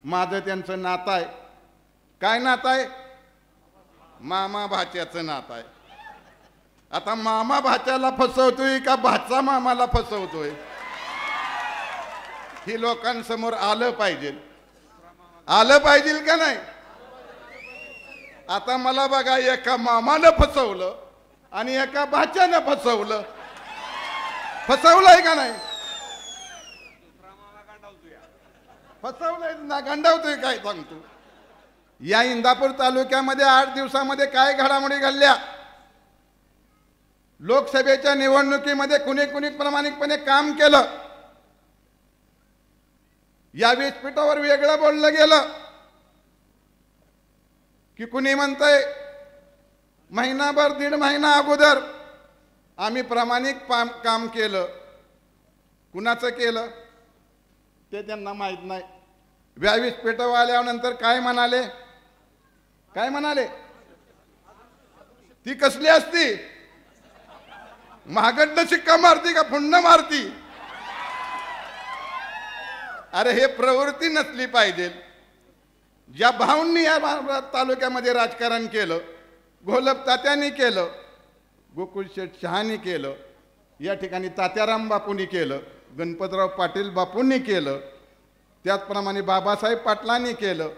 माझं त्यांचं नातं आहे. काय नातं आहे? मामा भाच्याचं नातं आहे. आता मामा भाच्याला फसवतोय का भाचा मामाला फसवतोय ही लोकांसमोर आलं पाहिजे. आलं पाहिजे का नाही? आता मला बघा, एका मामानं फसवलं आणि एका भाच्यानं फसवलं. फसवलंय का नाही? फसवलंय ना, गंडावतोय काय सांगतो. या इंदापूर तालुक्यामध्ये 8 दिवसामध्ये काय घडामोडी घडल्या? लोकसभेच्या निवडणुकीमध्ये कुणी कुणी प्रामाणिकपणे काम केलं, या व्यासपीठावर वेगळं बोललं गेलं की कुणी म्हणतंय महिनाभर 1.5 महिना अगोदर आम्ही प्रामाणिक काम केलं. कुणाचं केलं ते त्यांना माहित नाही. व्यासपीठावर आल्यानंतर काय म्हणाले? काय म्हणाले? ती कसली असती? महागड्ड शिक्का मारती का पुन्हा मारती? अरे हे प्रवृत्ती नसली पाहिजे. ज्या भाऊंनी या तालुक्यामध्ये राजकारण केलं, घोलप तात्यांनी केलं, गोकुळशेठ शहानी केलं, या ठिकाणी तात्याराम बापूंनी केलं, गणपतराव पाटील बापूंनी केलं, त्याचप्रमाणे बाबासाहेब पाटलांनी केलं,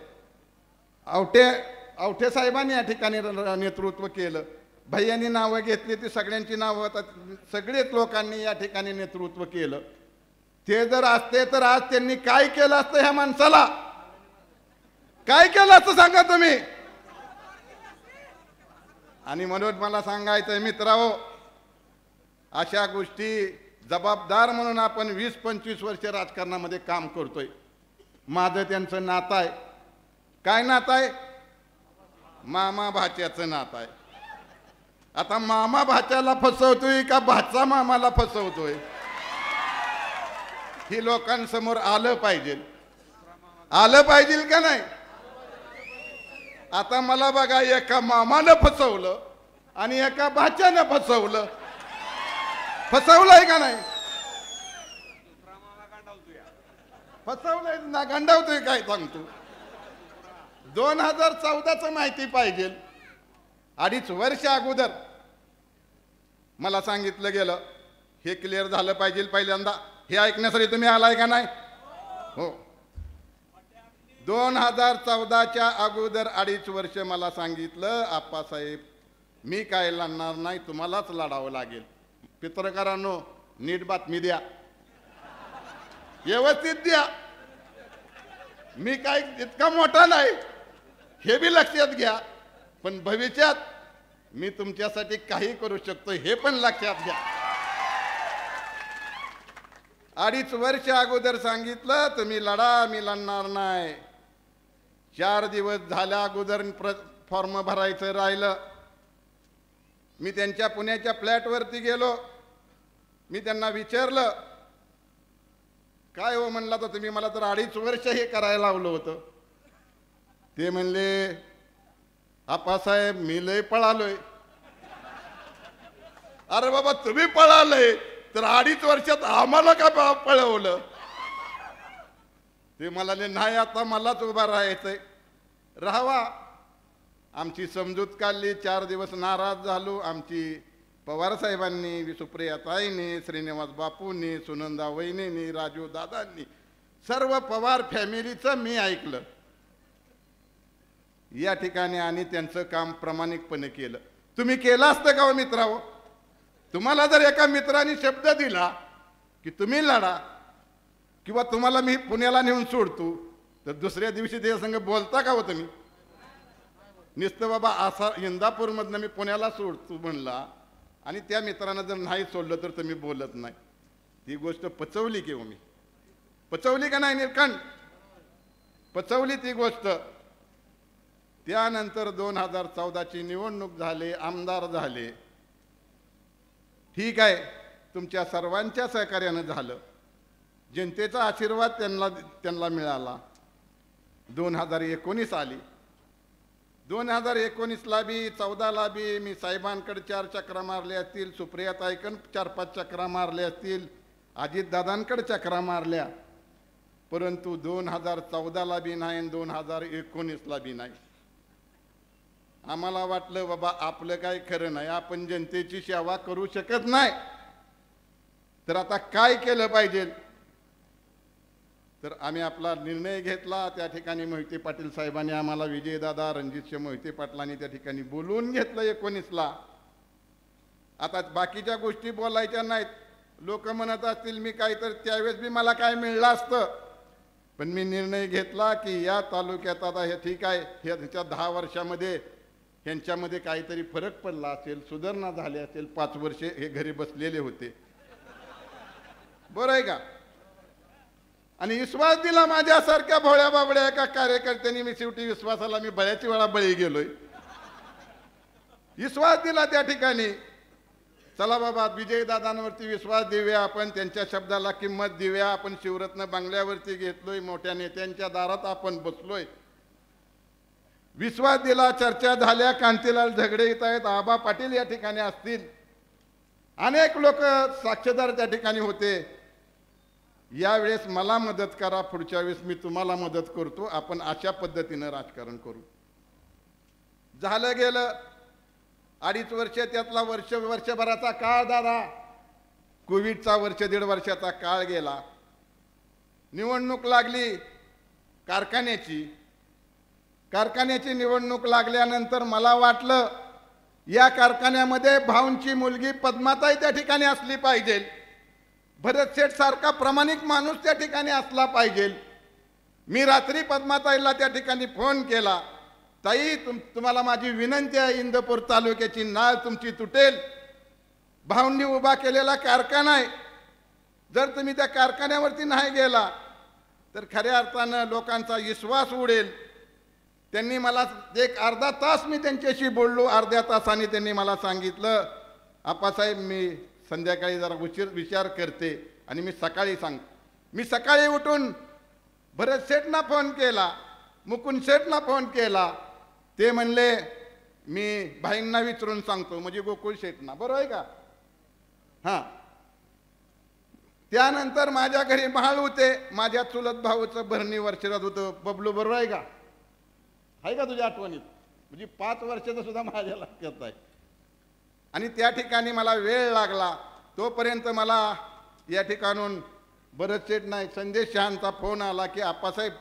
आवठे साहेबांनी या ठिकाणी नेतृत्व केलं. भैयांनी नावं घेतली, ती सगळ्यांची नावं आता सगळेच लोकांनी या ठिकाणी नेतृत्व केलं. ते जर असते तर आज त्यांनी काय केलं असतं? ह्या माणसाला काय केलं असतं सांगा तुम्ही. आणि म्हणून मला सांगायचं मित्रांनो, अशा गोष्टी जबाबदार म्हणून आपण 20-25 वर्ष राजकारणामध्ये काम करतोय. माझं त्यांचं नातं आहे. काय नातं आहे? मामा भाच्याचं नातं आहे. आता मामा भाच्याला फसवतोय का भाचा मामाला फसवतोय ही लोकांसमोर आलं पाहिजे. आलं पाहिजे का नाही? आता मला बघा, एका मामानं फसवलं आणि एका भाच्यानं फसवलं. फसवलंय का नाही? फसवलंय ना, गंडावतोय काय सांगतो. 2014चं माहिती पाहिजे. 2.5 वर्ष अगोदर मला सांगितलं गेलं, हे क्लिअर झालं पाहिजे पहिल्यांदा. हे ऐकण्यासाठी तुम्ही आलाय का नाही? हो. 2014च्या अगोदर 2.5 वर्ष मला सांगितलं, आप्पासाहेब मी काय लढणार नाही, तुम्हालाच लढावं लागेल. पत्रकारांनो, नीट बातमी द्या, व्यवस्थित द्या. मी काय इतका मोठा नाही हे बी लक्षात घ्या, पण भविष्यात मी तुमच्यासाठी काही करू शकतो हे पण लक्षात घ्या. 2.5 वर्ष अगोदर सांगितलं तुम्ही लढा, मी लढणार नाही. 4 दिवस झाल्या अगोदर फॉर्म भरायचं राहिलं. मी त्यांच्या पुण्याच्या फ्लॅटवरती गेलो. मी त्यांना विचारलं, काय हो म्हणला तर तुम्ही मला तर 2.5 वर्ष हे करायला लावलं होतं. ते म्हणले, आप्पासाहेब मी लय पळालोय. अरे बाबा, तुम्ही पळालय तर 2.5 वर्षात आम्हाला का पळवलं? ते म्हणाले, नाही आता मलाच उभा राहायचंय. राहावा. आमची समजूत काढली. 4 दिवस नाराज झालो. आमची पवार साहेबांनी, सुप्रियाताईंनी, श्रीनिवास बापूंनी, सुनंदा वहिनींनी, राजू दादांनी, सर्व पवार फॅमिलीचं मी ऐकलं या ठिकाणी आणि त्यांचं काम प्रामाणिकपणे केलं. तुम्ही केलं असतं का हो मित्रांनो? तुम्हाला जर एका मित्राने शब्द दिला की तुम्ही लढा किंवा तुम्हाला मी पुण्याला नेऊन सोडतो, तर दुसऱ्या दिवशी त्या संग बोलता का हो तुम्ही? नुसतं बाबा असा इंदापूरमधनं मी पुण्याला सोडतो म्हणला आणि त्या मित्रांना जर नाही सोडलं तर तुम्ही बोलत नाही. ती गोष्ट पचवली की हो मी? पचवली का नाही निरखंड? पचवली ती गोष्ट. त्यानंतर 2014ची निवडणूक झाली, आमदार झाले. ठीक आहे, तुमच्या सर्वांच्या सहकार्यानं झालं. जनतेचा आशीर्वाद त्यांना मिळाला. 2019 आली. 2019ला बी 14ला बी मी साहेबांकडे 4 चक्रा मारल्या असतील, सुप्रियाताईकडे 4-5 चक्रा मारल्या असतील, अजितदादांकडे चक्रा मारल्या. परंतु 2014ला बी नाही आणि 2019ला बी नाही. आम्हाला वाटलं बाबा आपलं काय खरं नाही, आपण जनतेची सेवा करू शकत नाही, तर आता काय केलं पाहिजे. तर आम्ही आपला निर्णय घेतला. त्या ठिकाणी मोहिते पाटील साहेबांनी आम्हाला, विजयदादा रणजितसिंह मोहिते पाटलांनी त्या ठिकाणी बोलवून घेतलं 19ला. आता बाकीच्या गोष्टी बोलायच्या नाहीत. लोक म्हणत असतील मी काय, तर त्यावेळेस बी मला काय मिळलं असतं, पण मी निर्णय घेतला की या तालुक्यात आता हे ठीक आहे, ह्याच्या 10 वर्षामध्ये ह्यांच्यामध्ये काहीतरी फरक पडला असेल, सुधारणा झाली असेल. 5 वर्षे हे घरी बसलेले होते, बरं आहे का. आणि विश्वास दिला माझ्यासारख्या भोळ्या बाबड्या एका कार्यकर्त्यांनी. मी शेवटी विश्वासाला मी बळ्याची वेळा बळी गेलोय. विश्वास दिला त्या ठिकाणी. चला बाबा, विजयदादांवरती विश्वास देऊया आपण, त्यांच्या शब्दाला किंमत देऊया. आपण शिवरत्न बंगल्यावरती घेतलोय, मोठ्या नेत्यांच्या दारात आपण बसलोय. विश्वास दिला, चर्चा झाल्या. कांतीलाल झगडे येत आहेत, आबा पाटील या ठिकाणी असतील, अनेक लोक साक्षीदार त्या ठिकाणी होते. यावेळेस मला मदत करा, पुढच्या वेळेस मी तुम्हाला मदत करतो, आपण अशा पद्धतीनं राजकारण करू. झालं गेलं 2.5 वर्ष, त्यातला वर्षभराचा काळ दादा, कोविडचा 1.5 वर्षाचा काळ गेला. निवडणूक लागली कारखान्याची निवडणूक लागल्यानंतर मला वाटलं या कारखान्यामध्ये भाऊंची मुलगी पद्माताई त्या ठिकाणी असली पाहिजे, भरत शेठ सारखा प्रामाणिक माणूस त्या ठिकाणी असला पाहिजे. मी रात्री पद्माताईला त्या ठिकाणी फोन केला, ताई तुम्हाला माझी विनंती आहे, इंदापूर तालुक्याची नाळ तुमची तुटेल. भाऊंनी उभा केलेला कारखाना आहे, जर तुम्ही त्या कारखान्यावरती नाही गेला तर खऱ्या अर्थानं लोकांचा विश्वास उडेल. त्यांनी मला एक अर्धा तास मी त्यांच्याशी बोललो. अर्ध्या तासाने त्यांनी मला सांगितलं, आप्पासाहेब मी संध्याकाळी जरा विचार करते आणि मी सकाळी सांगतो. मी सकाळी उठून भरत शेठना फोन केला, मुकुंद शेठना फोन केला. ते म्हणले मी भाईंना विचारून सांगतो, म्हणजे गोकुळ शेठना, बरोबर आहे का. हां, त्यानंतर माझ्या घरी महाळ होते, माझ्या चुलत भाऊचं भरणी वर्षात होतं, बबलू, बरोबर आहे का, आहे का तुझ्या आठवणीत, म्हणजे 5 वर्षाचं सुद्धा माझ्या लक्षात आहे. आणि त्या ठिकाणी मला वेळ लागला. तोपर्यंत मला या ठिकाणून भरत शेठ नाही, संदेश शहांचा फोन आला की आप्पासाहेब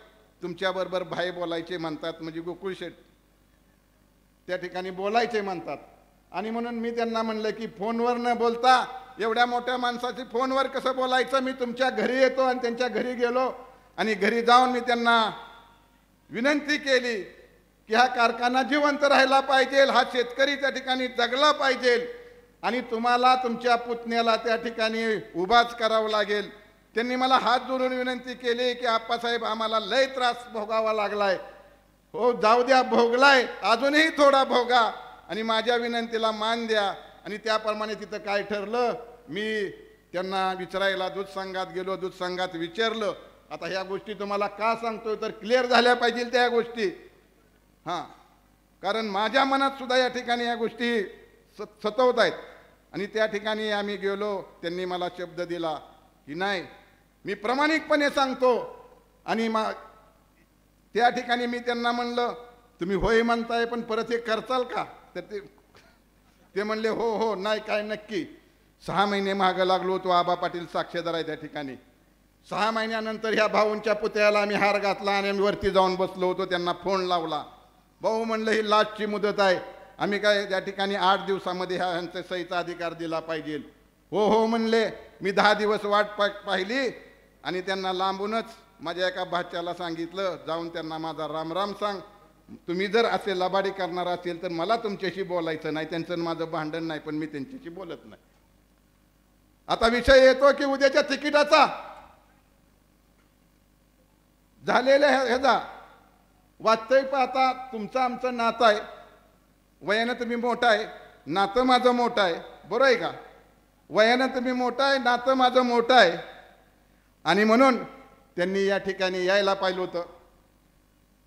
तुमच्याबरोबर भाई बोलायचे म्हणतात, म्हणजे गोकुळ शेठ त्या ठिकाणी बोलायचे म्हणतात. आणि म्हणून मी त्यांना म्हणलं की फोनवर न बोलता एवढ्या मोठ्या माणसाची फोनवर कसं बोलायचं, मी तुमच्या घरी येतो. आणि त्यांच्या घरी गेलो आणि घरी जाऊन मी त्यांना विनंती केली की हा कारखाना जिवंत राहिला पाहिजे, हा शेतकरी त्या ठिकाणी जगला पाहिजे आणि तुम्हाला तुमच्या पुतण्याला त्या ठिकाणी उभाच करावं लागेल. त्यांनी मला हात जोडून विनंती केली की आप्पासाहेब आम्हाला लय त्रास भोगावा लागलाय. हो जाऊ द्या, भोगलाय, अजूनही थोडा भोगा आणि माझ्या विनंतीला मान द्या. आणि त्याप्रमाणे तिथं काय ठरलं, मी त्यांना विचारायला दूध संघात गेलो, दूध संघात विचारलं. आता ह्या गोष्टी तुम्हाला का सांगतोय तर क्लिअर झाल्या पाहिजे त्या गोष्टी. हां, कारण माझ्या मनात सुद्धा या ठिकाणी या गोष्टी सतवत आहेत. आणि त्या ठिकाणी आम्ही गेलो, त्यांनी मला शब्द दिला की नाही मी प्रामाणिकपणे सांगतो. आणि त्या ठिकाणी मी त्यांना म्हणलं तुम्ही होय म्हणताय पण परत हे करचाल का, तर ते म्हणले हो हो, नाही काय नक्की. 6 महिने मागं लागलो, तो आबा पाटील साक्षीदार आहे त्या ठिकाणी. 6 महिन्यानंतर ह्या भाऊंच्या पुतळ्याला आम्ही हार घातला आणि आम्ही वरती जाऊन बसलो होतो. त्यांना फोन लावला, भाऊ म्हणलं ही लास्टची मुदत आहे, आम्ही काय त्या ठिकाणी 8 दिवसामध्ये ह्यांचा सहीचा अधिकार दिला पाहिजे. हो हो म्हणले. मी 10 दिवस वाट पाहिली आणि त्यांना लांबूनच माझ्या एका भाच्याला सांगितलं, जाऊन त्यांना माझा रामराम सांग, तुम्ही जर असे लबाडी करणार असेल तर मला तुमच्याशी बोलायचं नाही, त्यांचं माझं भांडण नाही, पण मी त्यांच्याशी बोलत नाही. आता विषय येतो की उद्याच्या तिकिटाचा झालेल्या ह्याचा वाचतोय. पाहता तुमचं आमचं नातं आहे, वयानं तुम्ही मोठा आहे, नातं माझं मोठं आहे, बरोबर आहे का. वयानं तुम्ही मोठा आहे, नातं माझं मोठं आहे. आणि म्हणून त्यांनी या ठिकाणी यायला पाहिलं होतं,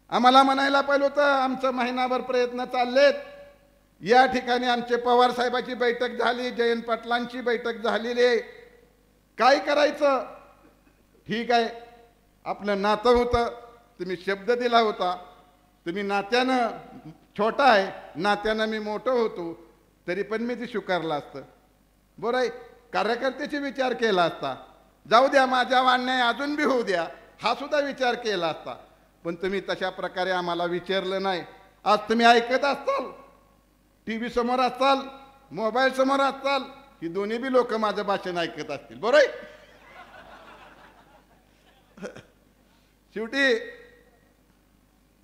आम्हाला म्हणायला पाहिलं होतं. आमचं महिनाभर प्रयत्न चाललेत. या ठिकाणी आमचे पवार साहेबाची बैठक झाली, जयंत पाटलांची बैठक झालेली आहे. काय करायचं, ठीक आहे, आपलं नातं होतं, तुम्ही शब्द दिला होता, तुम्ही नात्यानं छोटा आहे, नात्यानं मी मोठं होतो, तरी पण मी ते स्वीकारलं असतं. बरं आहे, कार्यकर्त्याचे विचार केला असता, जाऊ द्या माझ्या अन्याय अजून बी होऊ द्या, हा सुद्धा विचार केला असता. पण तुम्ही तशा प्रकारे आम्हाला विचारलं नाही. आज तुम्ही ऐकत असताल, टी व्ही समोर असताल, मोबाईल समोर असताल, ही दोन्ही बी लोक माझं भाषण ऐकत असतील. बरोबर आहे. शेवटी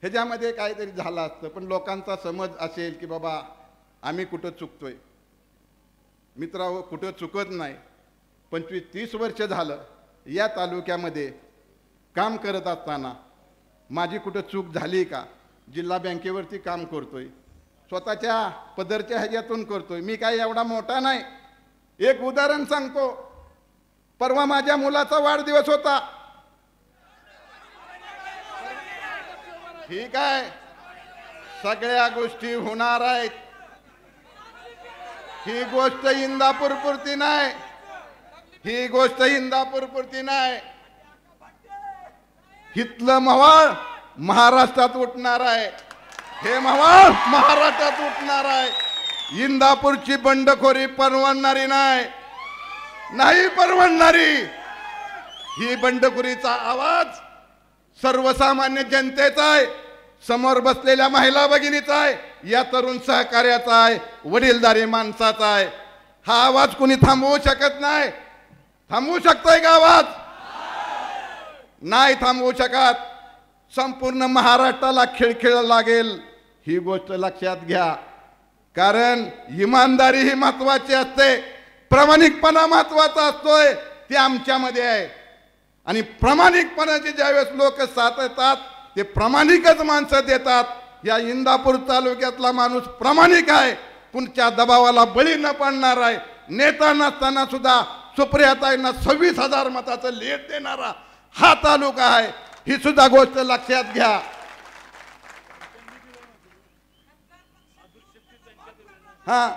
ह्याच्यामध्ये काहीतरी झालं असतं, पण लोकांचा समज असेल की बाबा आम्ही कुठं चुकतोय. मित्रांनो, कुठं चुकत नाही. 25-30 वर्ष झालं या तालुक्यामध्ये काम करत असताना माझी कुठं चूक झाली का? जिल्हा बँकेवरती काम करतोय, स्वतःच्या पदरच्या ह्याच्यातून करतोय. मी काय एवढा मोठा नाही. एक उदाहरण सांगतो. परवा माझ्या मुलाचा वाढदिवस होता. ठीक आहे, सगळ्या गोष्टी होणार आहेत. ही गोष्ट इंदापूर पुरती नाही, ही गोष्ट इंदापूर पुरती नाही. हितलं मवाळ महाराष्ट्रात उठणार आहे. हे मवाळ महाराष्ट्रात उठणार आहे. इंदापूरची बंडखोरी परवडणारी नाही, नाही परवडणारी. ही बंडखोरीचा आवाज सर्वसामान्य जनतेचा आहे, समोर बसलेल्या महिला भगिनीचा आहे, या तरुण सहकार्याचा आहे, वडीलधारी माणसाचा आहे. हा आवाज कोणी थांबवू शकत नाही. थांबवू शकतोय का आवाज? नाही थांबवू शकत. संपूर्ण महाराष्ट्राला खिळखिळ लागेल, ही गोष्ट लक्षात घ्या. कारण इमानदारी ही महत्वाची असते, प्रामाणिकपणा महत्वाचा असतोय, ते आमच्यामध्ये आहे. आणि प्रामाणिकपणाचे ज्यावेळेस लोक साथ येतात, ते प्रामाणिकच माणसं देतात. या इंदापूर तालुक्यातला माणूस प्रामाणिक आहे, कुणच्या दबावाला बळी न पडणार आहे. नेता नसताना सुद्धा सुप्रियाताईंना 26,000 मताचं लीड देणारा हा तालुका आहे. ही सुद्धा गोष्ट लक्षात घ्या. हा,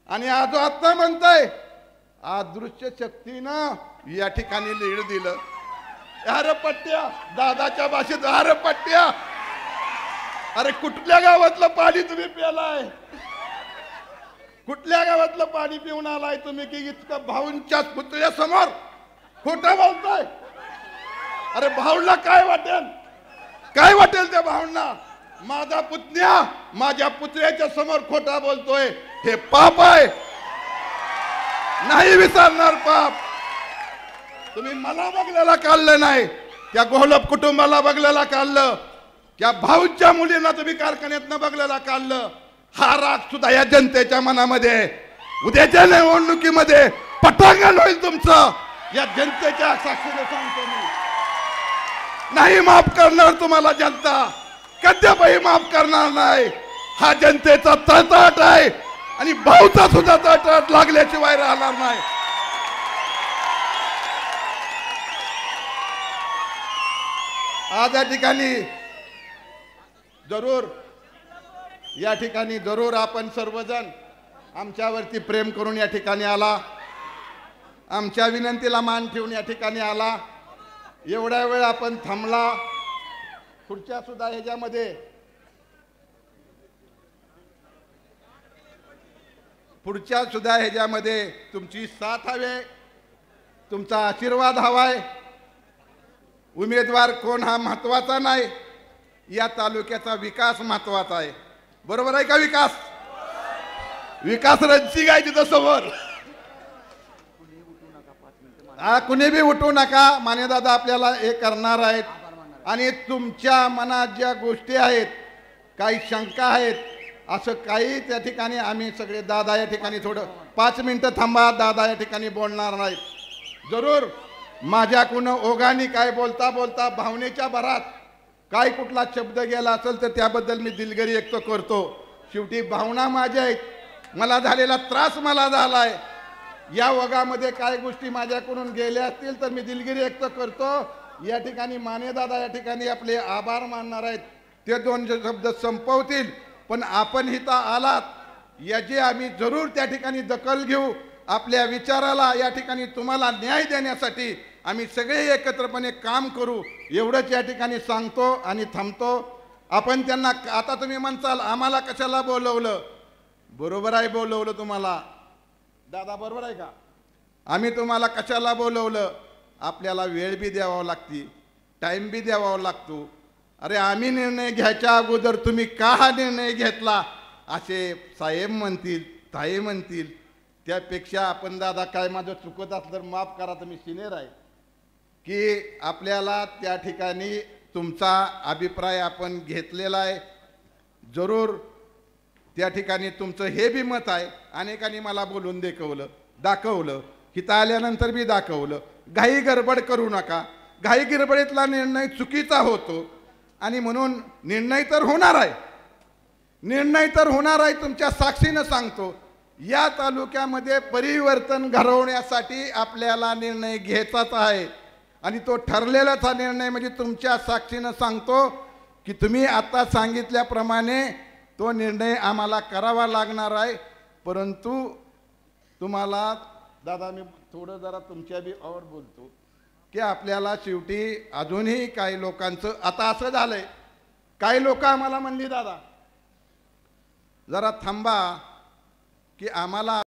आणि आज आता म्हणताय अदृश्य शक्तीनं या ठिकाणी लीड दिलं. अरे पट्ट्या, दादाच्या भाषेत अरे पट्ट्या. अरे कुठल्या गावातलं पाणी तुम्ही प्यालाय? कुठल्या गावातलं पाणी पिऊन आलाय तुम्ही की इतकं भाऊंच्या पुतळ्या समोर खोटं बोलताय? अरे भाऊंना काय वाटेल? काय वाटेल त्या भाऊंना? माझा पुतण्या माझ्या पुतळ्याच्या समोर खोटा बोलतोय, हे पाप आहे, नाही विसरणार पाप. तुम्ही मला बघलेला काढलं नाही, त्या गोहलप कुटुंबाला बघलेला काढलं, त्या भाऊच्या मुलींना तुम्ही कारखान्यातनं बघलेला काढलं. हा राग सुद्धा या जनतेच्या मनामध्ये उद्याच्या निवडणुकीमध्ये पटांगण होईल तुमचं. या जनतेच्या साक्षीने सांगतो मी, नाही माफ करणार तुम्हाला जनता, कधीही माफ करणार नाही. हा जनतेचा तळतळ आहे आणि भाऊचा सुद्धा तळतळ लागल्याशिवाय राहणार नाही. आज या ठिकाणी जरूर आपण सर्वजण आमच्यावरती प्रेम करून या ठिकाणी आला, आमच्या विनंतीला मान ठेवून या ठिकाणी आला. एवढ्या वेळ आपण थांबला. पुढच्या सुद्धा ह्याच्यामध्ये तुमची साथ हवे, तुमचा आशीर्वाद हवाय. उमेदवार कोण हा महत्वाचा नाही, या तालुक्याचा विकास महत्वाचा आहे. बरोबर आहे का? विकास रणसिंग आहे तिथं समोर. कुणी बी उठू नका. मानेदादा आपल्याला हे करणार आहेत. आणि तुमच्या मनात ज्या गोष्टी आहेत, काही शंका आहेत, असं काही त्या ठिकाणी आम्ही सगळे दादा या ठिकाणी थोडं 5 मिनिटं थांबा. दादा या ठिकाणी बोलणार नाहीत. जरूर माझ्याकडून ओघाने काय बोलता बोलता भावनेच्या भरात काय कुठला शब्द गेला असेल तर त्याबद्दल मी दिलगिरी व्यक्त करतो. शेवटी भावना माझ्या आहेत. मला झालेला त्रास मला झालाय. या ओघामध्ये काय गोष्टी माझ्याकडून गेल्या असतील तर मी दिलगिरी व्यक्त करतो. या ठिकाणी मानेदादा या ठिकाणी आपले आभार मानणार आहेत. ते 2 शब्द संपवतील. पण आपण इथं आलात याची आम्ही जरूर त्या ठिकाणी दखल घेऊ. आपल्या विचाराला या ठिकाणी तुम्हाला न्याय देण्यासाठी आम्ही सगळे एकत्रपणे काम करू एवढंच या ठिकाणी सांगतो आणि थांबतो. आपण त्यांना आता तुम्ही म्हणताल आम्हाला कशाला बोलवलं, बरोबर आहे बोलवलं तुम्हाला दादा, बरोबर आहे का? आम्ही तुम्हाला कशाला बोलवलं, आपल्याला वेळ बी द्यावा लागती, टाईम बी द्यावा लागतो. अरे आम्ही निर्णय घ्यायच्या अगोदर तुम्ही का हा निर्णय घेतला असे साहेब म्हणतील, ताई म्हणतील. त्यापेक्षा आपण दादा काय माझं चुकत असलं तर माफ करा, तुम्ही सिनियर आहे, की आपल्याला त्या ठिकाणी तुमचा अभिप्राय आपण घेतलेला आहे. जरूर त्या ठिकाणी तुमचं हे बी मत आहे. अनेकांनी मला बोलून दाखवलं, हिथं आल्यानंतर बी दाखवलं. घाई गडबड करू नका, घाई गडबडीतला निर्णय चुकीचा होतो आणि म्हणून निर्णय तर होणार आहे, तुमच्या साक्षीनं सांगतो. या तालुक्यामध्ये परिवर्तन घडवण्यासाठी आपल्याला निर्णय घ्यायचाच आहे आणि तो ठरलेलाच हा निर्णय. म्हणजे तुमच्या साक्षीनं सांगतो की तुम्ही आता सांगितल्याप्रमाणे तो निर्णय आम्हाला करावा लागणार आहे. परंतु तुम्हाला दादा मी थोडं जरा तुमच्या बी और बोलतो की आपल्याला शेवटी अजूनही काही लोकांचं आता असं झालंय, काही लोक आम्हाला म्हणली दादा जरा थांबा की आम्हाला